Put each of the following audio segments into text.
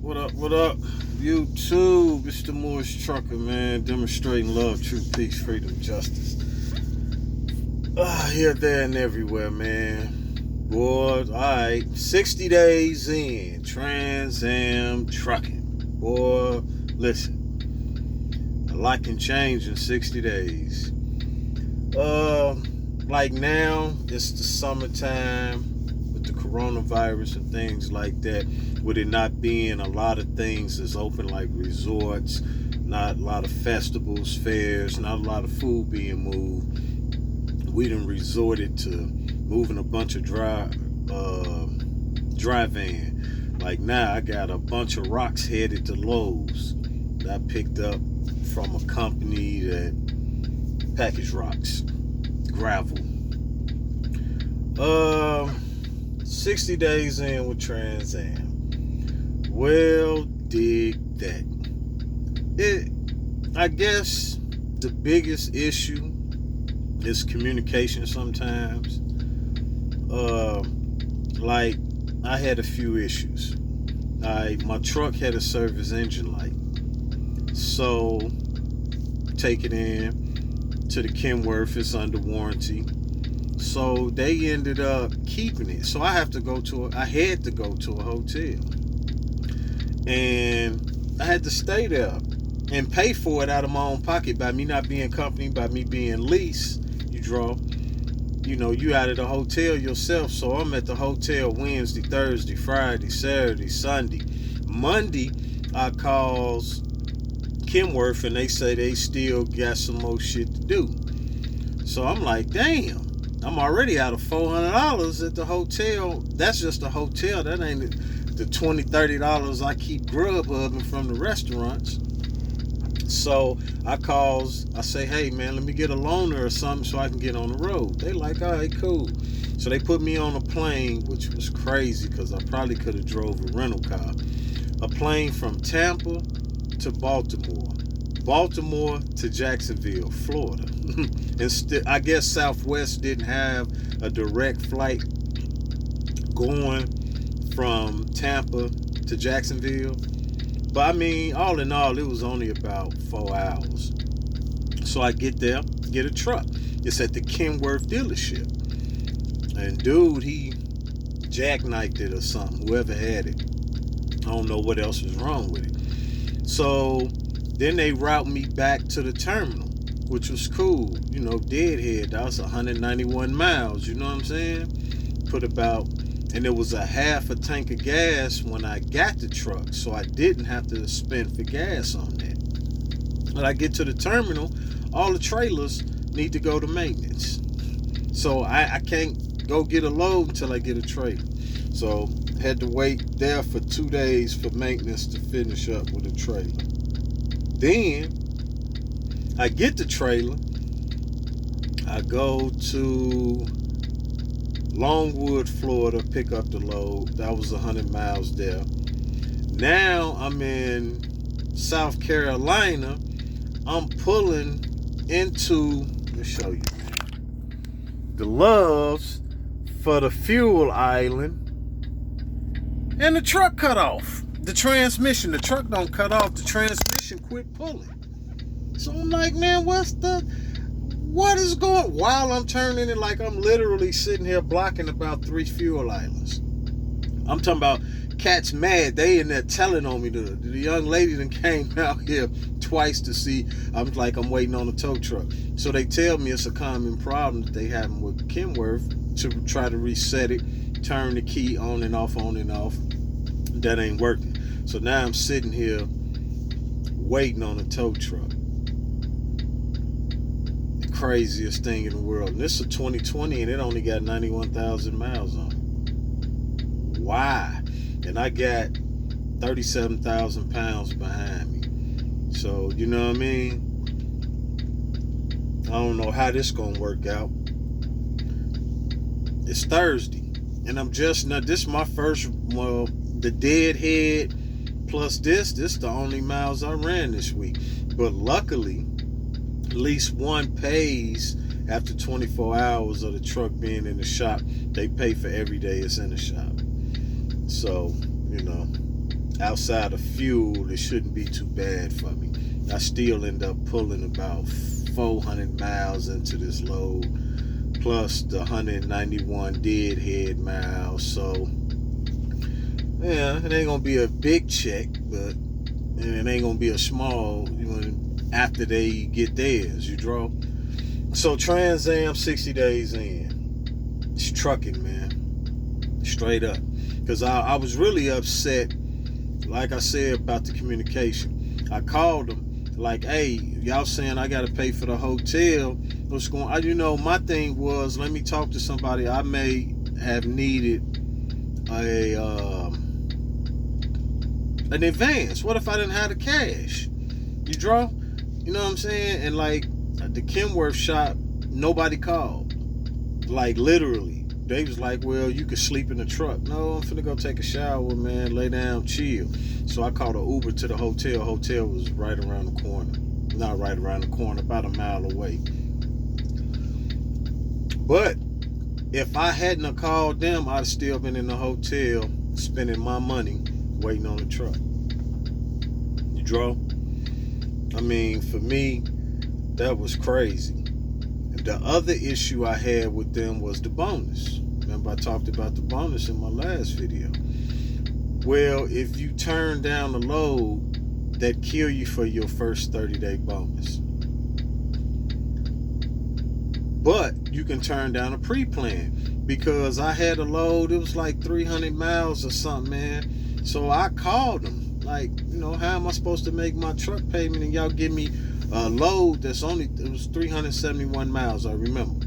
What up? What up? YouTube, it's the Morris Trucker, man. Demonstrating love, truth, peace, freedom, justice. Here, there, and everywhere, man. Boy, alright. 60 days in. Trans Am trucking. Boy, listen. A lot can change in 60 days. Like now, it's the summertime with the coronavirus and things like that. With it not being a lot of things that's open, like resorts, not a lot of festivals, fairs, not a lot of food being moved, we done resorted to moving a bunch of dry van. Like now, I got a bunch of rocks headed to Lowe's that I picked up from a company that package rocks, gravel. 60 days in with Trans Am. Well, dig that. I guess the biggest issue is communication sometimes. Like, I had a few issues. My truck had a service engine light. So, take it in to the Kenworth, it's under warranty. So they ended up keeping it. So I had to go to a hotel. And I had to stay there and pay for it out of my own pocket by me not being company, by me being lease. You out of the hotel yourself. So I'm at the hotel Wednesday, Thursday, Friday, Saturday, Sunday. Monday, I calls Kenworth and they say they still got some more shit to do. So I'm like, damn, I'm already out of $400 at the hotel. That's just a hotel. That ain't the $20, $30 I keep grub hubbing from the restaurants. So I say, hey man, let me get a loaner or something so I can get on the road. They like, all right, cool. So they put me on a plane, which was crazy because I probably could have drove a rental car. A plane from Tampa to Baltimore to Jacksonville, Florida. And I guess Southwest didn't have a direct flight going from Tampa to Jacksonville. But I mean, all in all, it was only about 4 hours. So I get there, get a truck. It's at the Kenworth dealership. And dude, he jackknifed it or something, whoever had it. I don't know what else was wrong with it. So then they route me back to the terminal, which was cool. Deadhead, that was 191 miles, you know what I'm saying? And it was a half a tank of gas when I got the truck, so I didn't have to spend for gas on that. When I get to the terminal, all the trailers need to go to maintenance. So I can't go get a load until I get a trailer. So I had to wait there for 2 days for maintenance to finish up with a trailer. Then I get the trailer. I go to Longwood, Florida, pick up the load. That was 100 miles there. Now I'm in South Carolina. I'm pulling into, let me show you, the Loves for the fuel island. And the truck cut off. The transmission, the truck don't cut off. The transmission quit pulling. So I'm like, man, what is going, while I'm turning it, like I'm literally sitting here blocking about 3 fuel islands. I'm talking about cats mad. They in there telling on me. The young lady that came out here twice to see. I'm waiting on a tow truck. So they tell me it's a common problem that they having with Kenworth to try to reset it, turn the key on and off. That ain't working. So now I'm sitting here waiting on a tow truck. Craziest thing in the world. And this is a 2020 and it only got 91,000 miles on it. Why? And I got 37,000 pounds behind me. So, you know what I mean? I don't know how this gonna work out. It's Thursday. And this is my first, the deadhead plus this the only miles I ran this week. But luckily, at least one pays after 24 hours of the truck being in the shop. They pay for every day it's in the shop. So, outside of fuel, it shouldn't be too bad for me. I still end up pulling about 400 miles into this load, plus the 191 deadhead miles. So, yeah, it ain't gonna be a big check, but it ain't gonna be a small, after they get theirs, you draw. So Trans Am 60 days in. It's trucking, man. Straight up. Because I was really upset, like I said, about the communication. I called them, like, hey, y'all saying I gotta pay for the hotel. What's going on? My thing was, let me talk to somebody. I may have needed an advance. What if I didn't have the cash? You draw? You know what I'm saying? And like the Kenworth shop, nobody called. Like literally. They was like, well, you could sleep in the truck. No, I'm finna go take a shower, man. Lay down, chill. So I called an Uber to the hotel. Hotel was right around the corner. Not right around the corner, about a mile away. But if I hadn't have called them, I'd have still been in the hotel spending my money waiting on the truck. You draw? I mean, for me, that was crazy. The other issue I had with them was the bonus. Remember I talked about the bonus in my last video. Well, if you turn down the load, that kill you for your first 30-day bonus. But you can turn down a pre-plan, because I had a load, it was like 300 miles or something, man. So I called them, like, how am I supposed to make my truck payment and y'all give me a load it was 371 miles, I remember.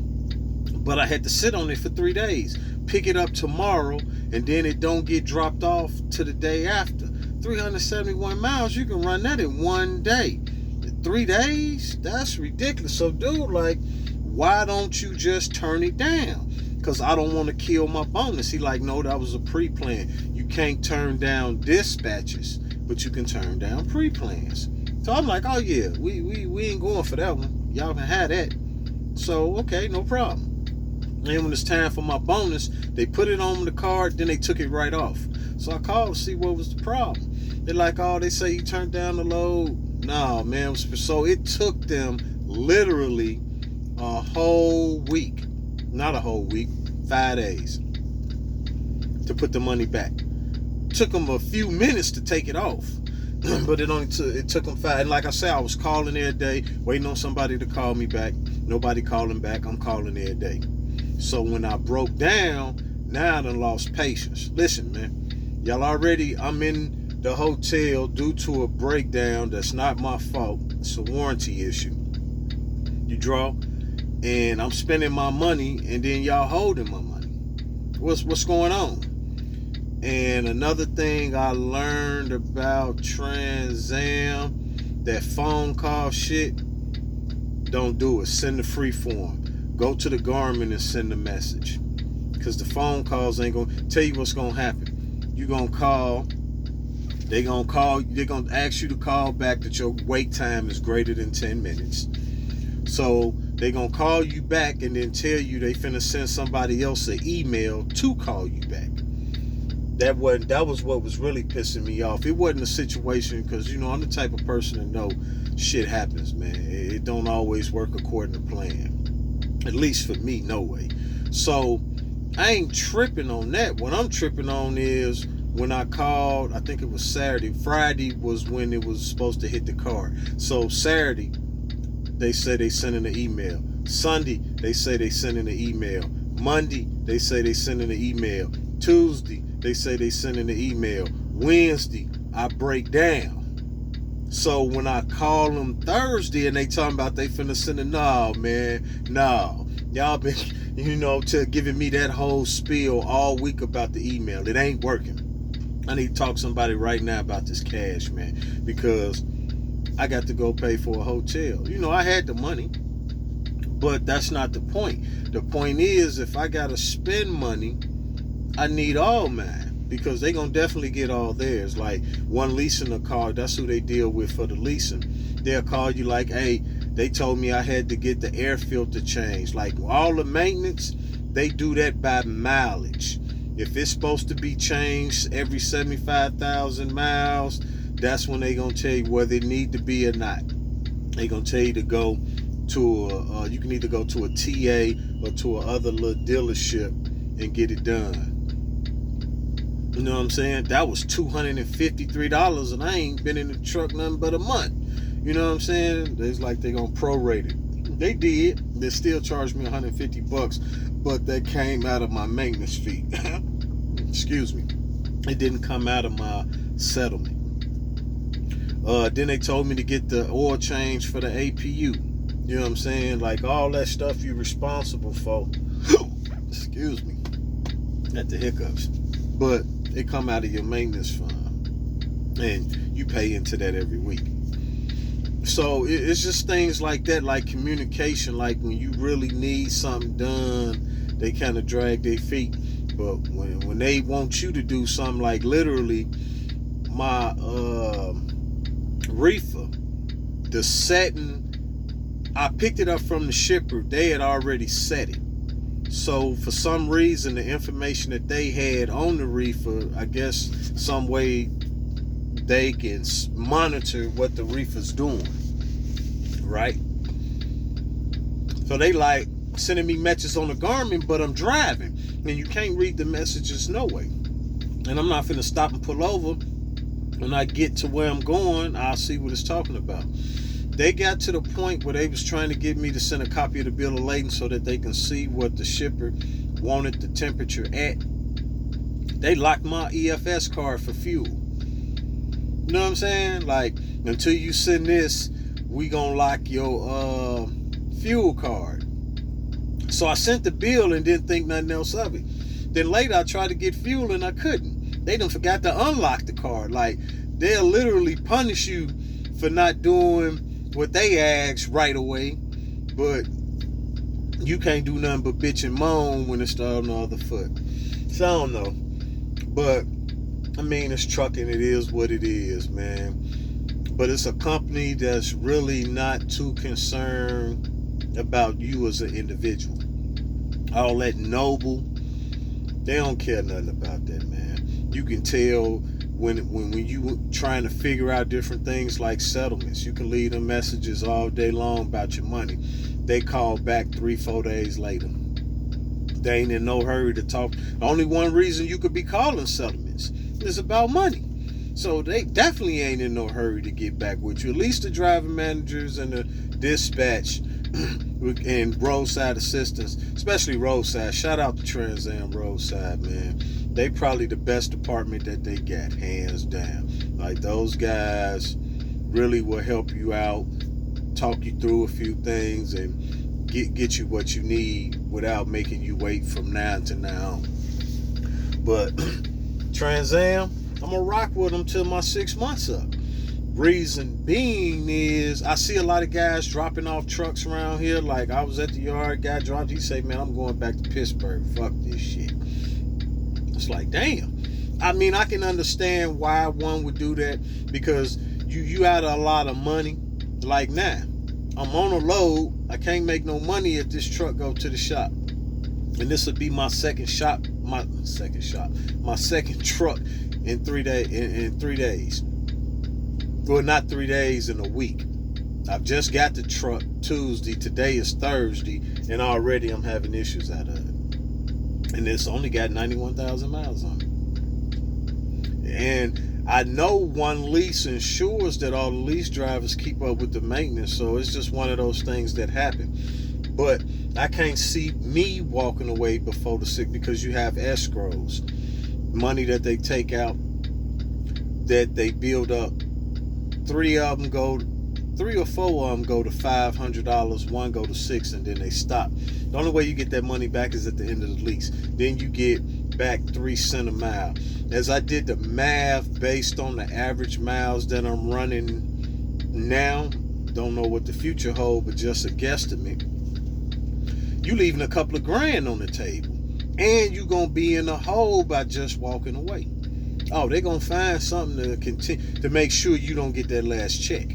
But I had to sit on it for 3 days, pick it up tomorrow, and then it don't get dropped off to the day after. 371 miles, you can run that in 1 day. 3 days? That's ridiculous. So dude, like, why don't you just turn it down? Because I don't want to kill my bonus. He like, no, that was a pre-plan. You can't turn down dispatches, but you can turn down pre-plans. So I'm like, oh yeah, we ain't going for that one. Y'all can have that. So, okay, no problem. And when it's time for my bonus, they put it on the card, then they took it right off. So I called to see what was the problem. They're like, oh, they say you turned down the load. Nah, man. So it took them literally a whole week. Not a whole week, 5 days to put the money back. Took them a few minutes to take it off. But it took them 5. And like I said, I was calling every day, waiting on somebody to call me back. Nobody calling back. I'm calling every day. So when I broke down, now I done lost patience. Listen, man, I'm in the hotel due to a breakdown. That's not my fault. It's a warranty issue. You draw? And I'm spending my money, and then y'all holding my money. What's going on? And another thing I learned about Trans Am, that phone call shit, don't do it. Send the free form. Go to the Garmin and send a message. Because the phone calls ain't going to tell you what's going to happen. You're going to call. They're going to ask you to call back that your wait time is greater than 10 minutes. So they're going to call you back and then tell you they finna send somebody else an email to call you back. That was what was really pissing me off. It wasn't a situation, because I'm the type of person to know shit happens, man. It don't always work according to plan. At least for me, no way. So I ain't tripping on that. What I'm tripping on is when I called, I think it was Saturday. Friday was when it was supposed to hit the card. So Saturday, they say they sending an email. Sunday, they say they sending an email. Monday, they say they sending an email. Tuesday, they say they sending an email. Wednesday, I break down. So when I call them Thursday and they talking about they finna send a, no, man, no. Y'all been, giving me that whole spiel all week about the email. It ain't working. I need to talk to somebody right now about this cash, man, because I got to go pay for a hotel. I had the money, but that's not the point. The point is, if I got to spend money, I need all mine, because they going to definitely get all theirs. Like one leasing a car, that's who they deal with for the leasing. They'll call you like, hey, they told me I had to get the air filter changed. Like all the maintenance, they do that by mileage. If it's supposed to be changed every 75,000 miles, that's when they gonna tell you whether it need to be or not. They gonna tell you to go to you can either go to a TA or to a other little dealership and get it done. You know what I'm saying? That was $253, and I ain't been in the truck nothing but a month. You know what I'm saying? It's like they gonna prorate it. They did. They still charged me $150, but that came out of my maintenance fee. Excuse me. It didn't come out of my settlement. Then they told me to get the oil change for the APU. You know what I'm saying? Like all that stuff you're responsible for. Excuse me. At the hiccups. But it come out of your maintenance fund. And you pay into that every week. So it's just things like that, like communication. Like when you really need something done, they kind of drag their feet. But when they want you to do something, like literally my reefer, the setting, I picked it up from the shipper. They had already set it. So for some reason, the information that they had on the reefer, I guess some way they can monitor what the reefer's doing, right? So they like sending me messages on the Garmin, but I'm driving, and you can't read the messages no way. And I'm not finna stop and pull over. When I get to where I'm going, I'll see what it's talking about. They got to the point where they was trying to get me to send a copy of the bill of lading so that they can see what the shipper wanted the temperature at. They locked my EFS card for fuel. You know what I'm saying? Like, until you send this, we gonna lock your fuel card. So I sent the bill and didn't think nothing else of it. Then later I tried to get fuel and I couldn't. They done forgot to unlock the card. Like, they'll literally punish you for not doing what they asked right away, but you can't do nothing but bitch and moan when it's on the other foot. So I don't know. But I mean, it's trucking, it is what it is, man. But it's a company that's really not too concerned about you as an individual. All that noble, they don't care nothing about that, man. You can tell when you trying to figure out different things like settlements. You can leave them messages all day long about your money. They call back 3-4 days later. They ain't in no hurry to talk. The only one reason you could be calling settlements is about money. So they definitely ain't in no hurry to get back with you. At least the driving managers and the dispatch and roadside assistance, especially roadside. Shout out to Trans Am Roadside, man. They probably the best department that they got, hands down. Like, those guys really will help you out, talk you through a few things, and get you what you need without making you wait from now to now. But Trans Am, I'm gonna rock with them till my 6 months up. Reason being is I see a lot of guys dropping off trucks around here. Like, I was at the yard, guy dropped, he said, man, I'm going back to Pittsburgh. Fuck this shit. It's like, damn. I mean, I can understand why one would do that, because you out of a lot of money. Like, now, I'm on a load. I can't make no money if this truck go to the shop. And this would be my second truck in 3 days. In 3 days. Well, not 3 days, in a week. I've just got the truck Tuesday. Today is Thursday, and already I'm having issues out of it. And it's only got 91,000 miles on it. And I know one lease ensures that all the lease drivers keep up with the maintenance, so it's just one of those things that happen. But I can't see me walking away before the 6th, because you have escrows, money that they take out, that they build up. 3 or 4 of them go to $500, one go to $600, and then they stop. The only way you get that money back is at the end of the lease. Then you get back 3 cents a mile. As I did the math based on the average miles that I'm running now, don't know what the future holds, but just a guesstimate, you leaving a couple of grand on the table, and you gonna be in a hole by just walking away. Oh, they're gonna find something to continue to make sure you don't get that last check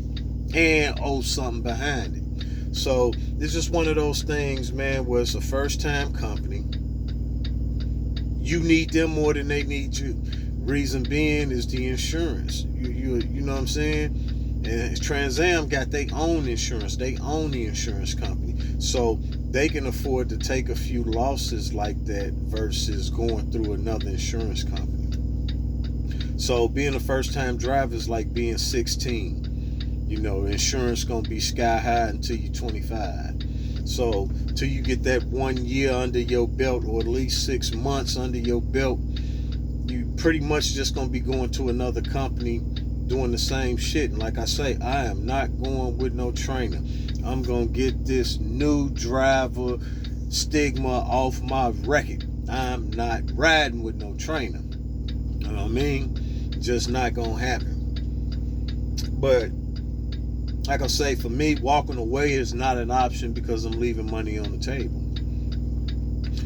and owe something behind it. So it's just one of those things, man, where it's a first time company. You need them more than they need you. Reason being is the insurance. You know what I'm saying? And Trans Am got their own insurance. They own the insurance company. So they can afford to take a few losses like that versus going through another insurance company. So being a first time driver is like being 16. You know, insurance gonna be sky high until you're 25. So till you get that 1 year under your belt, or at least 6 months under your belt, you pretty much just gonna be going to another company doing the same shit. And like I say, I am not going with no trainer. I'm gonna get this new driver stigma off my record. I'm not riding with no trainer. You know what I mean? Just not gonna happen. But like I say, for me, walking away is not an option because I'm leaving money on the table.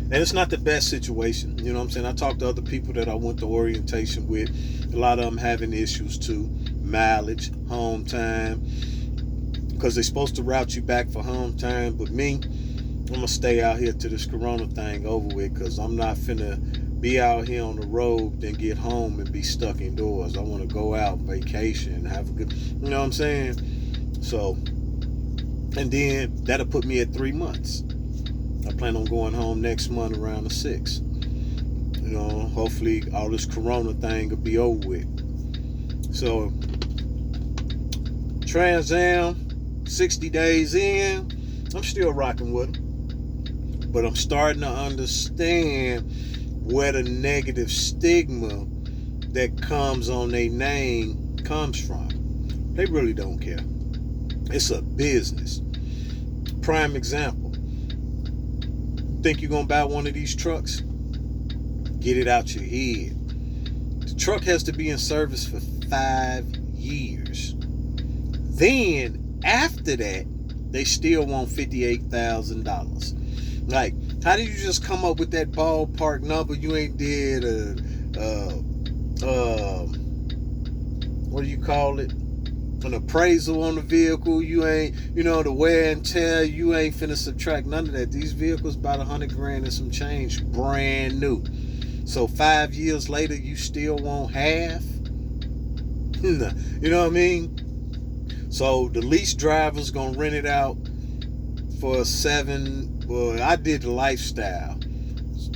And it's not the best situation. You know what I'm saying? I talked to other people that I went to orientation with. A lot of them having issues too. Mileage, home time. Because they're supposed to route you back for home time. But me, I'm going to stay out here till this corona thing over with. Because I'm not finna be out here on the road, then get home and be stuck indoors. I want to go out, vacation, and have a good... You know what I'm saying? So, and then that'll put me at 3 months. I plan on going home next month around the 6th. You know, hopefully all this corona thing will be over with. So, Trans Am, 60 days in, I'm still rocking with them. But I'm starting to understand where the negative stigma that comes on their name comes from. They really don't care. It's a business. Prime example. Think you're gonna buy one of these trucks? Get it out your head. The truck has to be in service for 5 years. Then after that, they still want $58,000. Like, how did you just come up with that ballpark number? You ain't did what do you call it? An appraisal on the vehicle. You ain't, the wear and tear. You ain't finna subtract none of that. These vehicles about $100,000 and some change, brand new. So 5 years later, you still want half. You know what I mean? So the lease driver's gonna rent it out for Well, I did the lifestyle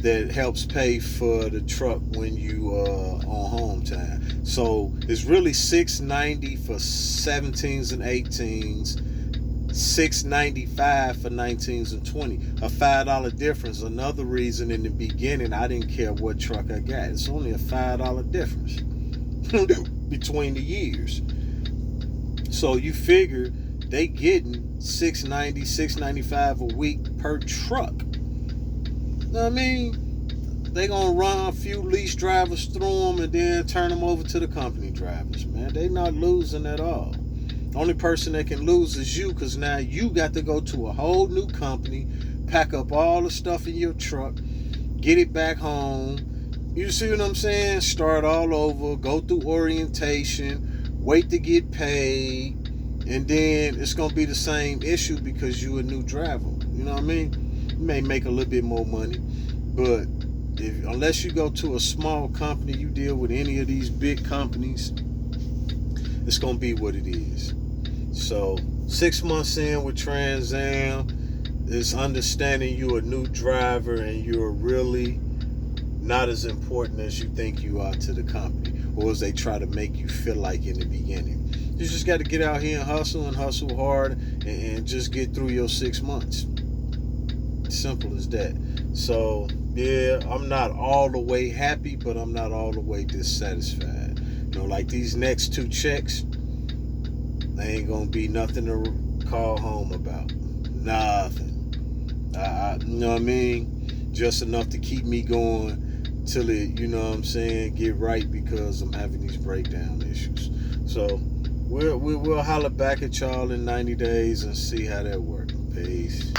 that helps pay for the truck when you on home time. So it's really $690 for 17s and 18s, $695 for 19s and 20s. A $5 difference. Another reason in the beginning I didn't care what truck I got. It's only a $5 difference between the years. So you figure they getting $690, $695 a week per truck. You know what I mean? They gonna run a few lease drivers through them and then turn them over to the company drivers, man. They not losing at all. Only person that can lose is you, because now you got to go to a whole new company, pack up all the stuff in your truck, get it back home. You see what I'm saying? Start all over, go through orientation, wait to get paid, and then it's gonna be the same issue because you a new driver. You know what I mean? You may make a little bit more money, but unless you go to a small company, you deal with any of these big companies, it's gonna be what it is. So 6 months in with Trans Am is understanding you're a new driver and you're really not as important as you think you are to the company, or as they try to make you feel like in the beginning. You just got to get out here and hustle hard and just get through your 6 months. Simple as that. So yeah, I'm not all the way happy, but I'm not all the way dissatisfied. Like these next 2 checks, they ain't gonna be nothing to call home about. Nothing. You know what I mean? Just enough to keep me going till it, get right, because I'm having these breakdown issues. So we'll holler back at y'all in 90 days and see how that works. Peace.